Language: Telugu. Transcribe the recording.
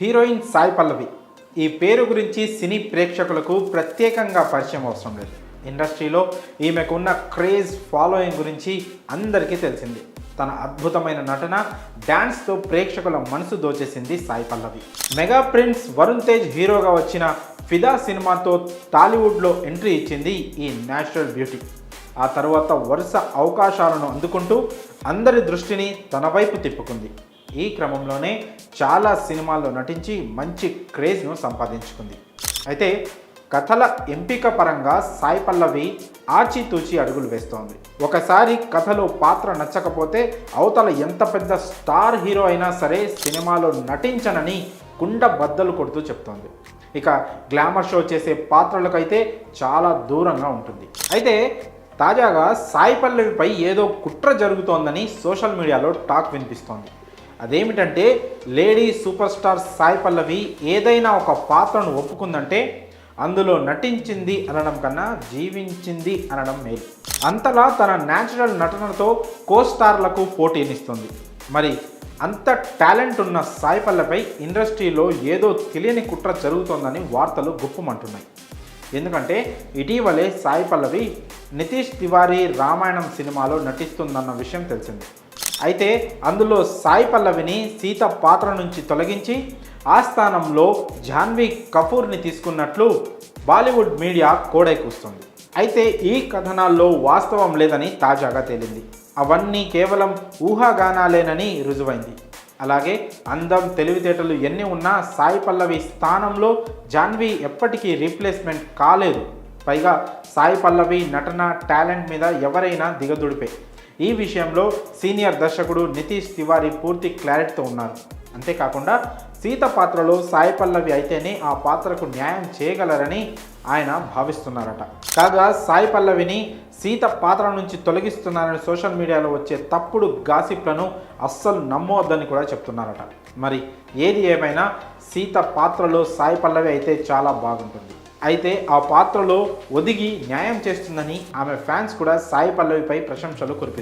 హీరోయిన్ సాయి పల్లవి ఈ పేరు గురించి సినీ ప్రేక్షకులకు ప్రత్యేకంగా పరిచయం అవసరం లేదు. ఇండస్ట్రీలో ఈమెకున్న క్రేజ్ ఫాలోయింగ్ గురించి అందరికీ తెలిసింది. తన అద్భుతమైన నటన, డ్యాన్స్తో ప్రేక్షకుల మనసు దోచేసింది సాయి పల్లవి. మెగా ప్రిన్స్ వరుణ్ తేజ్ హీరోగా వచ్చిన ఫిదా సినిమాతో టాలీవుడ్లో ఎంట్రీ ఇచ్చింది ఈ నేచురల్ బ్యూటీ. ఆ తర్వాత వరుస అవకాశాలను అందుకుంటూ అందరి దృష్టిని తన వైపు తిప్పుకుంది. ఈ క్రమంలోనే చాలా సినిమాల్లో నటించి మంచి క్రేజ్ను సంపాదించుకుంది. అయితే కథల ఎంపిక పరంగా సాయి పల్లవి ఆచితూచి అడుగులు వేస్తోంది. ఒకసారి కథలో పాత్ర నచ్చకపోతే అవతల ఎంత పెద్ద స్టార్ హీరో అయినా సరే సినిమాలో నటించనని కుండ బద్దలు కొడుతూ చెప్తోంది. ఇక గ్లామర్ షో చేసే పాత్రలకైతే చాలా దూరంగా ఉంటుంది. అయితే తాజాగా సాయి పల్లవిపై ఏదో కుట్ర జరుగుతోందని సోషల్ మీడియాలో టాక్ వినిపిస్తోంది. అదేమిటంటే lady super star Sai Pallavi ఏదైనా ఒక పాత్రను ఒప్పుకుందంటే అందులో నటించింది అనడం కన్నా జీవించింది అనడం మేలు. అంతలా తన న్యాచురల్ నటనతో కో స్టార్లకు పోటీనిస్తుంది. మరి అంత టాలెంట్ ఉన్న సాయి పల్లవిపై ఇండస్ట్రీలో ఏదో తెలియని కుట్ర జరుగుతోందని వార్తలు గుప్పుమంటున్నాయి. ఎందుకంటే ఇటీవలే సాయి పల్లవి నితీష్ తివారీ రామాయణం సినిమాలో నటిస్తుందన్న విషయం తెలిసింది. అయితే అందులో సాయి పల్లవిని సీత పాత్ర నుంచి తొలగించి ఆ స్థానంలో జాన్వీ కపూర్ని తీసుకున్నట్లు బాలీవుడ్ మీడియా కోడై కూస్తుంది. అయితే ఈ కథనాల్లో వాస్తవం లేదని తాజాగా తేలింది. అవన్నీ కేవలం ఊహాగానాలేనని రుజువైంది. అలాగే అందం, తెలివితేటలు ఎన్ని ఉన్నా సాయి పల్లవి స్థానంలో జాన్వీ ఎప్పటికీ రీప్లేస్మెంట్ కాలేదు. పైగా సాయి పల్లవి నటన, టాలెంట్ మీద ఎవరైనా దిగదుడిపే. ఈ విషయంలో సీనియర్ దర్శకుడు నితీష్ తివారీ పూర్తి క్లారిటీతో ఉన్నారు. అంతేకాకుండా సీత పాత్రలో సాయి పల్లవి అయితేనే ఆ పాత్రకు న్యాయం చేయగలరని ఆయన భావిస్తున్నారట. కాగా సాయి పల్లవిని సీత పాత్ర నుంచి తొలగిస్తున్నారని సోషల్ మీడియాలో వచ్చే తప్పుడు గాసిప్లను అస్సలు నమ్మవద్దని కూడా చెప్తున్నారట. మరి ఏది ఏమైనా సీత పాత్రలో సాయి పల్లవి అయితే చాలా బాగుంటుంది. అయితే ఆ పాత్రలో ఒదిగి న్యాయం చేస్తుందని ఆమె ఫ్యాన్స్ కూడా సాయి పల్లవిపై ప్రశంసలు కురిపిస్తారు.